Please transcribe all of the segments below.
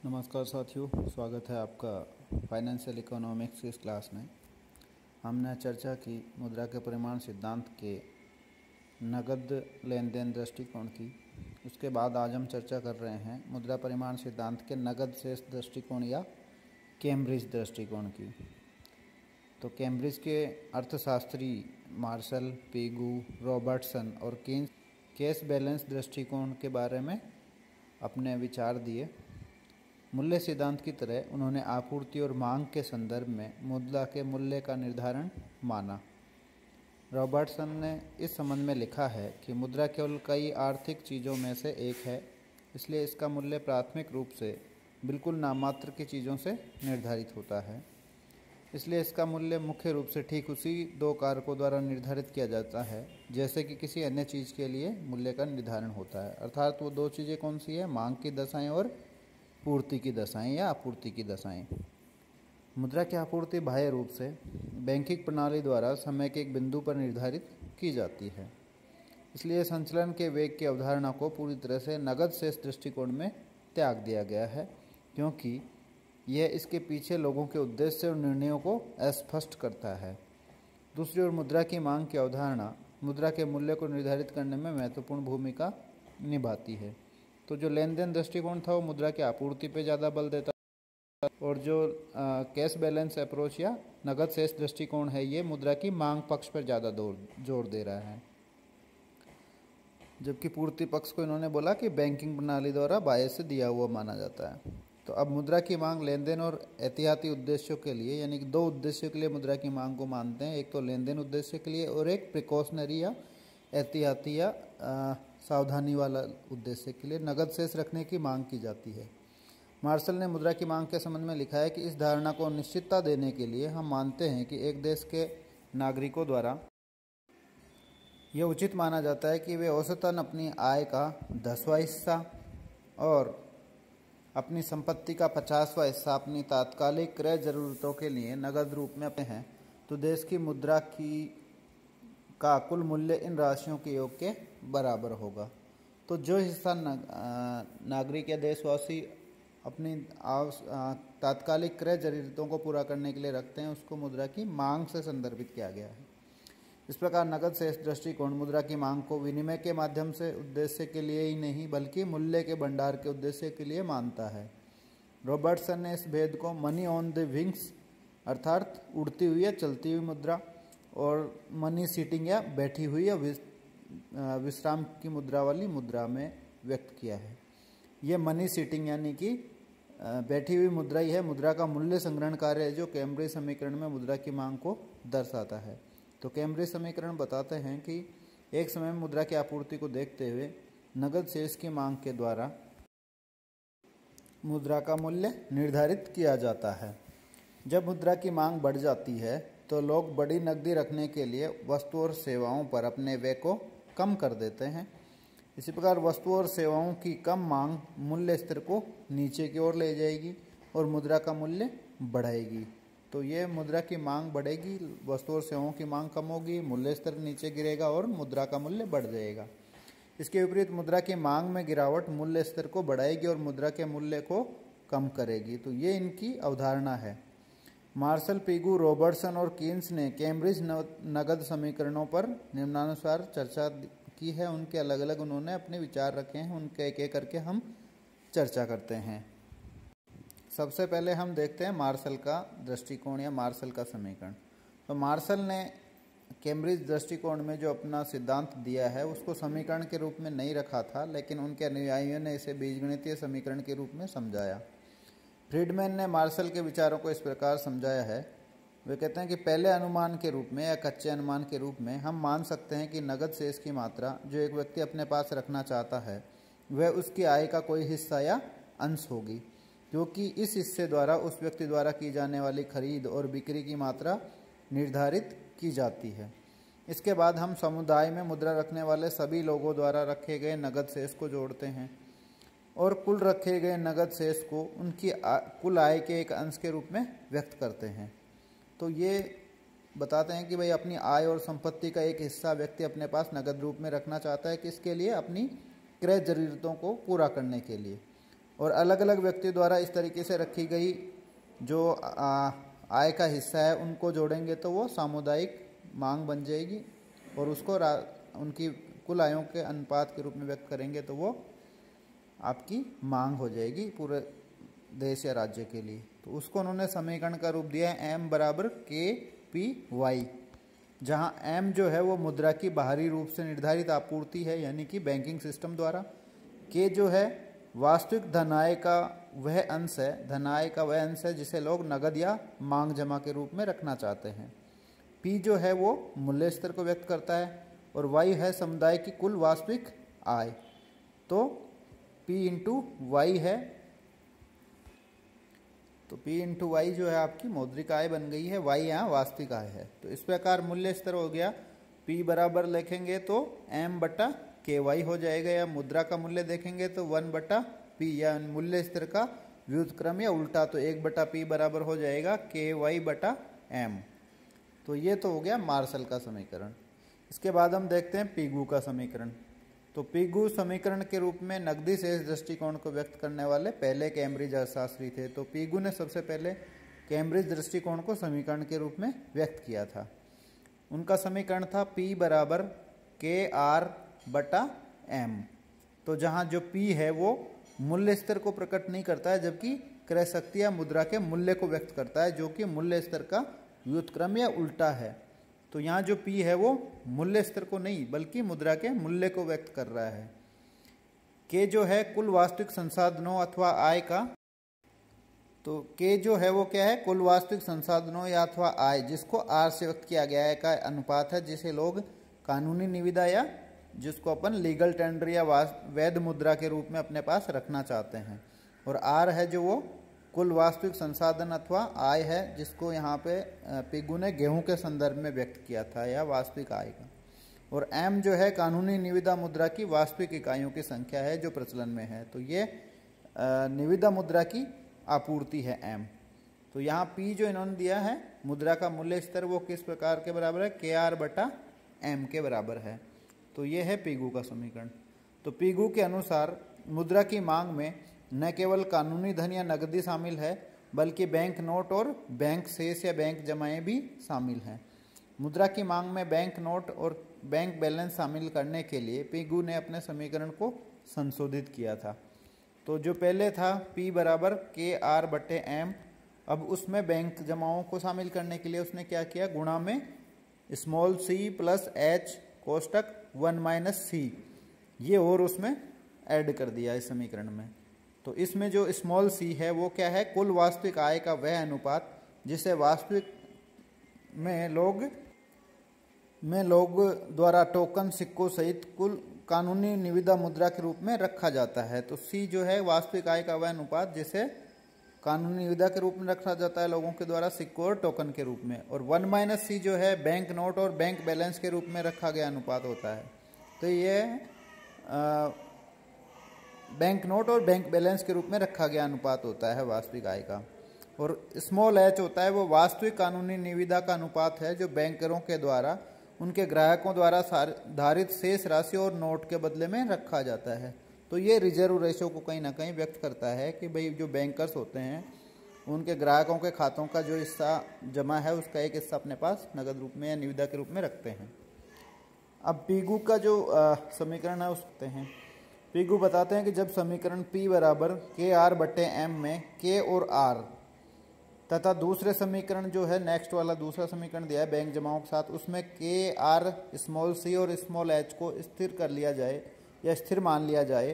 नमस्कार साथियों, स्वागत है आपका फाइनेंशियल इकोनॉमिक्स की इस क्लास में। हमने चर्चा की मुद्रा के परिमाण सिद्धांत के नगद लेन देन दृष्टिकोण की। उसके बाद आज हम चर्चा कर रहे हैं मुद्रा परिमाण सिद्धांत के नगद शेष दृष्टिकोण या कैम्ब्रिज दृष्टिकोण की। तो कैम्ब्रिज के अर्थशास्त्री मार्शल, पेगू, रॉबर्टसन और कीन्स कैश बैलेंस दृष्टिकोण के बारे में अपने विचार दिए। मूल्य सिद्धांत की तरह उन्होंने आपूर्ति और मांग के संदर्भ में मुद्रा के मूल्य का निर्धारण माना। रॉबर्टसन ने इस संबंध में लिखा है कि मुद्रा केवल कई आर्थिक चीज़ों में से एक है, इसलिए इसका मूल्य प्राथमिक रूप से बिल्कुल नाममात्र की चीज़ों से निर्धारित होता है। इसलिए इसका मूल्य मुख्य रूप से ठीक उसी दो कारकों द्वारा निर्धारित किया जाता है जैसे कि किसी अन्य चीज़ के लिए मूल्य का निर्धारण होता है। अर्थात वो दो चीज़ें कौन सी है? मांग की दशाएं और पूर्ति की दशाएं या आपूर्ति की दशाएं। मुद्रा की आपूर्ति बाह्य रूप से बैंकिंग प्रणाली द्वारा समय के एक बिंदु पर निर्धारित की जाती है। इसलिए संचलन के वेग की अवधारणा को पूरी तरह से नगद शेष दृष्टिकोण में त्याग दिया गया है, क्योंकि यह इसके पीछे लोगों के उद्देश्य और निर्णयों को अस्पष्ट करता है। दूसरी ओर मुद्रा की मांग की अवधारणा मुद्रा के मूल्य को निर्धारित करने में महत्वपूर्ण भूमिका निभाती है। तो जो लेन देन दृष्टिकोण था वो मुद्रा की आपूर्ति पे ज़्यादा बल देता है, और जो कैश बैलेंस अप्रोच या नगद शेष दृष्टिकोण है ये मुद्रा की मांग पक्ष पर ज़्यादा जोर दे रहा है। जबकि पूर्ति पक्ष को इन्होंने बोला कि बैंकिंग प्रणाली द्वारा बाह्य से दिया हुआ माना जाता है। तो अब मुद्रा की मांग लेन देन और एहतियाती उद्देश्यों के लिए, यानी कि दो उद्देश्यों के लिए मुद्रा की मांग को मानते हैं। एक तो लेन देन उद्देश्य के लिए और एक प्रिकॉशनरी या एहतियाती या सावधानी वाला उद्देश्य के लिए नगद शेष रखने की मांग की जाती है। मार्शल ने मुद्रा की मांग के संबंध में लिखा है कि इस धारणा को निश्चितता देने के लिए हम मानते हैं कि एक देश के नागरिकों द्वारा यह उचित माना जाता है कि वे औसतन अपनी आय का 10वां हिस्सा और अपनी संपत्ति का 50वां हिस्सा अपनी तात्कालिक क्रय जरूरतों के लिए नगद रूप में अपने हैं। तो देश की मुद्रा का कुल मूल्य इन राशियों के योग के बराबर होगा। तो जो हिस्सा नागरिक या देशवासी अपनी तात्कालिक क्रय जरूरतों को पूरा करने के लिए रखते हैं उसको मुद्रा की मांग से संदर्भित किया गया है। इस प्रकार नगद शेष दृष्टिकोण मुद्रा की मांग को विनिमय के माध्यम से उद्देश्य के लिए ही नहीं बल्कि मूल्य के भंडार के उद्देश्य के लिए मानता है। रॉबर्टसन ने इस भेद को मनी ऑन द विंग्स अर्थात उड़ती हुई या चलती हुई मुद्रा और मनी सीटिंग या बैठी हुई या विश्राम की मुद्रा वाली मुद्रा में व्यक्त किया है। यह मनी सीटिंग यानी कि बैठी हुई मुद्रा ही है मुद्रा का मूल्य संग्रहण कार्य है, जो कैम्ब्रिज समीकरण में मुद्रा की मांग को दर्शाता है। तो कैम्ब्रिज समीकरण बताते हैं कि एक समय में मुद्रा की आपूर्ति को देखते हुए नगद शेष की मांग के द्वारा मुद्रा का मूल्य निर्धारित किया जाता है। जब मुद्रा की मांग बढ़ जाती है तो लोग बड़ी नकदी रखने के लिए वस्तु और सेवाओं पर अपने व्यय को कम कर देते हैं। इसी प्रकार वस्तुओं और सेवाओं की कम मांग मूल्य स्तर को नीचे की ओर ले जाएगी और मुद्रा का मूल्य बढ़ाएगी। तो ये मुद्रा की मांग बढ़ेगी, वस्तु और सेवाओं की मांग कम होगी, मूल्य स्तर नीचे गिरेगा और मुद्रा का मूल्य बढ़ जाएगा। इसके विपरीत मुद्रा की मांग में गिरावट मूल्य स्तर को बढ़ाएगी और मुद्रा के मूल्य को कम करेगी। तो ये इनकी अवधारणा है। मार्शल, पेगू, रॉबर्टसन और कीन्स ने कैम्ब्रिज नगद समीकरणों पर निम्नानुसार चर्चा की है। उनके अलग अलग उन्होंने अपने विचार रखे हैं, उनके एक एक करके हम चर्चा करते हैं। सबसे पहले हम देखते हैं मार्शल का दृष्टिकोण या मार्शल का समीकरण। तो मार्शल ने कैम्ब्रिज दृष्टिकोण में जो अपना सिद्धांत दिया है उसको समीकरण के रूप में नहीं रखा था, लेकिन उनके अनुयायियों ने इसे बीजगणितीय समीकरण के रूप में समझाया। फ्रीडमैन ने मार्शल के विचारों को इस प्रकार समझाया है। वे कहते हैं कि पहले अनुमान के रूप में या कच्चे अनुमान के रूप में हम मान सकते हैं कि नगद शेष की मात्रा जो एक व्यक्ति अपने पास रखना चाहता है वह उसकी आय का कोई हिस्सा या अंश होगी, क्योंकि इस हिस्से द्वारा उस व्यक्ति द्वारा की जाने वाली खरीद और बिक्री की मात्रा निर्धारित की जाती है। इसके बाद हम समुदाय में मुद्रा रखने वाले सभी लोगों द्वारा रखे गए नगद शेष को जोड़ते हैं और कुल रखे गए नगद शेष को उनकी कुल आय के एक अंश के रूप में व्यक्त करते हैं। तो ये बताते हैं कि भाई अपनी आय और संपत्ति का एक हिस्सा व्यक्ति अपने पास नगद रूप में रखना चाहता है, किसके लिए? अपनी क्रय जरूरतों को पूरा करने के लिए। और अलग अलग व्यक्ति द्वारा इस तरीके से रखी गई जो आय का हिस्सा है उनको जोड़ेंगे तो वो सामुदायिक मांग बन जाएगी, और उसको उनकी कुल आयों के अनुपात के रूप में व्यक्त करेंगे तो वो आपकी मांग हो जाएगी पूरे देश या राज्य के लिए। तो उसको उन्होंने समीकरण का रूप दिया है एम बराबर के पी वाई, जहाँ एम जो है वो मुद्रा की बाहरी रूप से निर्धारित आपूर्ति है यानी कि बैंकिंग सिस्टम द्वारा, के जो है वास्तविक धनाय का वह अंश है, धनाय का वह अंश है जिसे लोग नगद या मांग जमा के रूप में रखना चाहते हैं, पी जो है वो मूल्य स्तर को व्यक्त करता है, और वाई है समुदाय की कुल वास्तविक आय। तो पी इंटू वाई है, तो पी इंटू वाई जो है आपकी मौद्रिक आय बन गई है, वाई यहाँ वास्तविक आय है। तो इस प्रकार मूल्य स्तर हो गया, पी बराबर लिखेंगे तो एम बटा के वाई हो जाएगा, या मुद्रा का मूल्य देखेंगे तो 1 बटा पी, या मूल्य स्तर का व्युत्क्रम या उल्टा, तो 1 बटा पी बराबर हो जाएगा के वाई बटा एम। तो ये तो हो गया मार्शल का समीकरण। इसके बाद हम देखते हैं पीगू का समीकरण। तो पीगू समीकरण के रूप में नकदी शेष दृष्टिकोण को व्यक्त करने वाले पहले कैम्ब्रिज अर्थशास्त्री थे। तो पीगू ने सबसे पहले कैम्ब्रिज दृष्टिकोण को समीकरण के रूप में व्यक्त किया था। उनका समीकरण था पी बराबर के आर बटा एम। तो जहाँ जो पी है वो मूल्य स्तर को प्रकट नहीं करता है, जबकि क्रय शक्ति या मुद्रा के मूल्य को व्यक्त करता है, जो कि मूल्य स्तर का व्युत्क्रम या उल्टा है। तो यहाँ जो P है वो मूल्य स्तर को नहीं बल्कि मुद्रा के मूल्य को व्यक्त कर रहा है। K जो है कुल वास्तविक संसाधनों अथवा आय का, तो K जो है वो क्या है, कुल वास्तविक संसाधनों या अथवा आय जिसको R से व्यक्त किया गया है का अनुपात है, जिसे लोग कानूनी निविदा या जिसको अपन लीगल टेंडर या वैध मुद्रा के रूप में अपने पास रखना चाहते हैं। और R है जो वो कुल वास्तविक संसाधन अथवा आय है, जिसको यहाँ पे पीगू ने गेहूं के संदर्भ में व्यक्त किया था, या वास्तविक आय का। और एम जो है कानूनी निविदा मुद्रा की वास्तविक इकाइयों की संख्या है जो प्रचलन में है। तो ये निविदा मुद्रा की आपूर्ति है एम। तो यहाँ पी जो इन्होंने दिया है मुद्रा का मूल्य स्तर वो किस प्रकार के बराबर है, के आर बटा एम के बराबर है। तो ये है पीगू का समीकरण। तो पीगू के अनुसार मुद्रा की मांग में न केवल कानूनी धन या नकदी शामिल है, बल्कि बैंक नोट और बैंक शेष या बैंक जमाएं भी शामिल हैं। मुद्रा की मांग में बैंक नोट और बैंक बैलेंस शामिल करने के लिए पीगू ने अपने समीकरण को संशोधित किया था। तो जो पहले था P बराबर के आर बटे एम, अब उसमें बैंक जमाओं को शामिल करने के लिए उसने क्या किया, गुणा में स्मॉल सी प्लस एच कोष्टक 1 माइनस सी, ये और उसमें ऐड कर दिया इस समीकरण में। तो इसमें जो स्मॉल सी है वो क्या है, कुल वास्तविक आय का वह अनुपात जिसे वास्तविक में लोग द्वारा टोकन सिक्कों सहित कुल कानूनी निविदा मुद्रा के रूप में रखा जाता है। तो सी जो है वास्तविक आय का वह अनुपात जिसे कानूनी निविदा के रूप में रखा जाता है लोगों के द्वारा सिक्कों और टोकन के रूप में, और 1 माइनस सी जो है बैंक नोट और बैंक बैलेंस के रूप में रखा गया अनुपात होता है। तो ये बैंक नोट और बैंक बैलेंस के रूप में रखा गया अनुपात होता है वास्तविक आय का। और स्मॉल एच होता है वो वास्तविक कानूनी निविदा का अनुपात है जो बैंकरों के द्वारा उनके ग्राहकों द्वारा धारित शेष राशि और नोट के बदले में रखा जाता है। तो ये रिजर्व रेशो को कहीं ना कहीं व्यक्त करता है कि भाई जो बैंकर्स होते हैं उनके ग्राहकों के खातों का जो हिस्सा जमा है उसका एक हिस्सा अपने पास नगद रूप में या निविदा के रूप में रखते हैं। अब पीगू का जो समीकरण है उसते हैं, पीगू बताते हैं कि जब समीकरण P बराबर के आर बटे एम में K और R तथा दूसरे समीकरण जो है नेक्स्ट वाला दूसरा समीकरण दिया है बैंक जमाओं के साथ, उसमें के आर स्मॉल सी और स्मॉल एच को स्थिर कर लिया जाए या स्थिर मान लिया जाए,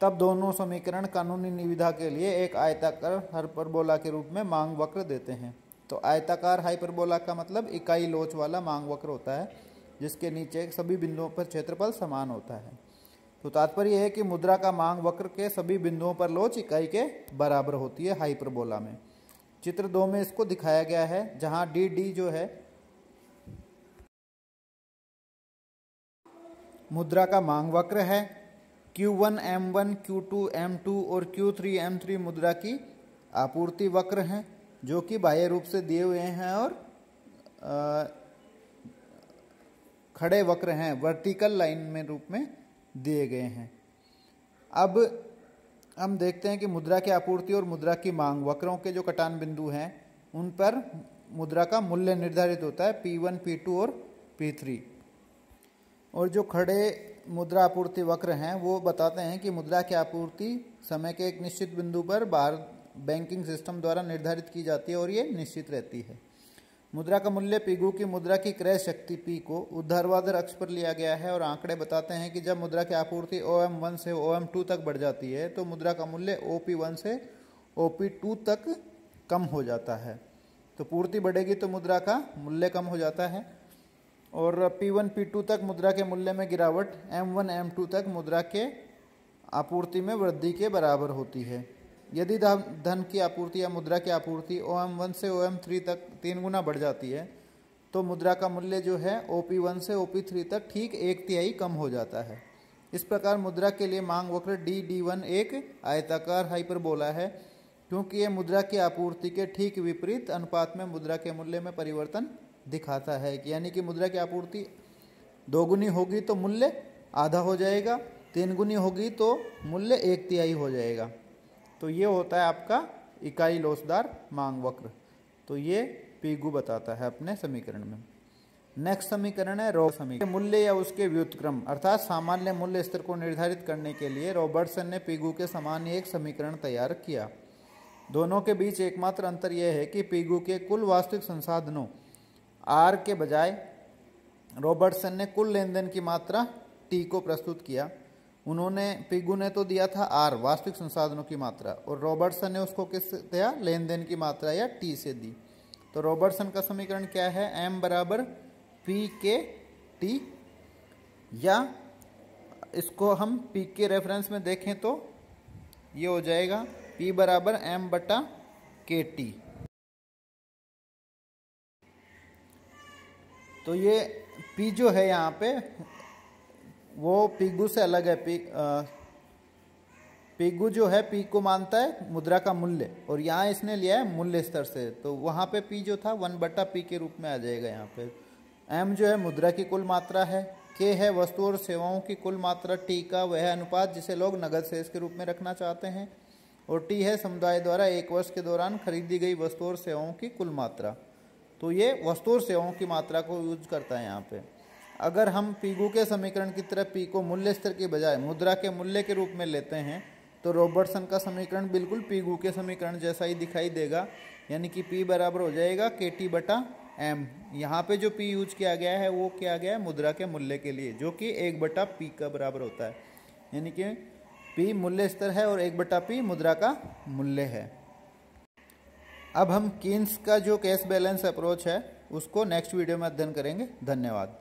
तब दोनों समीकरण कानूनी निविदा के लिए एक आयताकार हाइपरबोला के रूप में मांग वक्र देते हैं। तो आयताकार हाइपरबोला का मतलब इकाई लोच वाला मांग वक्र होता है जिसके नीचे सभी बिंदुओं पर क्षेत्रफल समान होता है। तो तात्पर्य है कि मुद्रा का मांग वक्र के सभी बिंदुओं पर लोच इकाई के बराबर होती है हाइपरबोला में। चित्र 2 में इसको दिखाया गया है, जहां डी जो है मुद्रा का मांग वक्र है, Q1 M1, Q2 M2 और Q3 M3 मुद्रा की आपूर्ति वक्र हैं जो कि बाह्य रूप से दिए हुए हैं और खड़े वक्र हैं, वर्टिकल लाइन में रूप में दिए गए हैं। अब हम देखते हैं कि मुद्रा की आपूर्ति और मुद्रा की मांग वक्रों के जो कटान बिंदु हैं उन पर मुद्रा का मूल्य निर्धारित होता है P1, P2 और P3। और जो खड़े मुद्रा आपूर्ति वक्र हैं वो बताते हैं कि मुद्रा की आपूर्ति समय के एक निश्चित बिंदु पर बाहर बैंकिंग सिस्टम द्वारा निर्धारित की जाती है और ये निश्चित रहती है। मुद्रा का मूल्य पीगू की मुद्रा की क्रय शक्ति P को ऊर्ध्वाधर अक्ष पर लिया गया है और आंकड़े बताते हैं कि जब मुद्रा की आपूर्ति OM1 से OM2 तक बढ़ जाती है तो मुद्रा का मूल्य OP1 से OP2 तक कम हो जाता है। तो पूर्ति बढ़ेगी तो मुद्रा का मूल्य कम हो जाता है और P1, P2 तक मुद्रा के मूल्य में गिरावट M1, M2 तक मुद्रा के आपूर्ति में वृद्धि के बराबर होती है। यदि धन की आपूर्ति या मुद्रा की आपूर्ति OM1 से OM3 तक 3 गुना बढ़ जाती है तो मुद्रा का मूल्य जो है OP1 से OP3 तक ठीक 1/3 कम हो जाता है। इस प्रकार मुद्रा के लिए मांग वक्र D1 एक आयताकार हाइपरबोला है क्योंकि यह मुद्रा की आपूर्ति के ठीक विपरीत अनुपात में मुद्रा के मूल्य में परिवर्तन दिखाता है। यानी कि मुद्रा की आपूर्ति 2 गुनी होगी तो मूल्य आधा हो जाएगा, 3 गुनी होगी तो मूल्य 1/3 हो जाएगा। तो ये होता है आपका इकाई लोचदार मांग वक्र। तो ये पीगू बताता है अपने समीकरण में। नेक्स्ट समीकरण है रो समीकरण। मूल्य या उसके व्युत्क्रम अर्थात सामान्य मूल्य स्तर को निर्धारित करने के लिए रॉबर्टसन ने पीगू के समान एक समीकरण तैयार किया। दोनों के बीच एकमात्र अंतर यह है कि पीगू के कुल वास्तविक संसाधनों आर के बजाय रॉबर्टसन ने कुल लेन देन की मात्रा टी को प्रस्तुत किया। पीगू ने तो दिया था आर वास्तविक संसाधनों की मात्रा और रॉबर्टसन ने उसको किस दिया, लेन देन की मात्रा या टी से दी। तो रॉबर्टसन का समीकरण क्या है, एम बराबर पी के टी, या इसको हम पी के रेफरेंस में देखें तो ये हो जाएगा पी बराबर एम बटा के टी। तो ये पी जो है यहाँ पे वो पीगू से अलग है। पीगू जो है पी को मानता है मुद्रा का मूल्य और यहाँ इसने लिया है मूल्य स्तर से। तो वहाँ पे पी जो था 1/p के रूप में आ जाएगा। यहाँ पे एम जो है मुद्रा की कुल मात्रा है, के है वस्तु और सेवाओं की कुल मात्रा, टी का वह अनुपात जिसे लोग नगद शेष के रूप में रखना चाहते हैं, और टी है समुदाय द्वारा 1 वर्ष के दौरान खरीदी गई वस्तु और सेवाओं की कुल मात्रा। तो ये वस्तु और सेवाओं की मात्रा को यूज करता है यहाँ पे। अगर हम पीगू के समीकरण की तरह पी को मूल्य स्तर के बजाय मुद्रा के मूल्य के रूप में लेते हैं तो रॉबर्टसन का समीकरण बिल्कुल पीगू के समीकरण जैसा ही दिखाई देगा। यानी कि पी बराबर हो जाएगा के टी बटा एम। यहाँ पे जो पी यूज किया गया है वो किया गया है मुद्रा के मूल्य के लिए, जो कि 1/p का बराबर होता है। यानी कि पी मूल्य स्तर है और 1/p मुद्रा का मूल्य है। अब हम कीन्स का जो कैश बैलेंस अप्रोच है उसको नेक्स्ट वीडियो में अध्ययन करेंगे। धन्यवाद।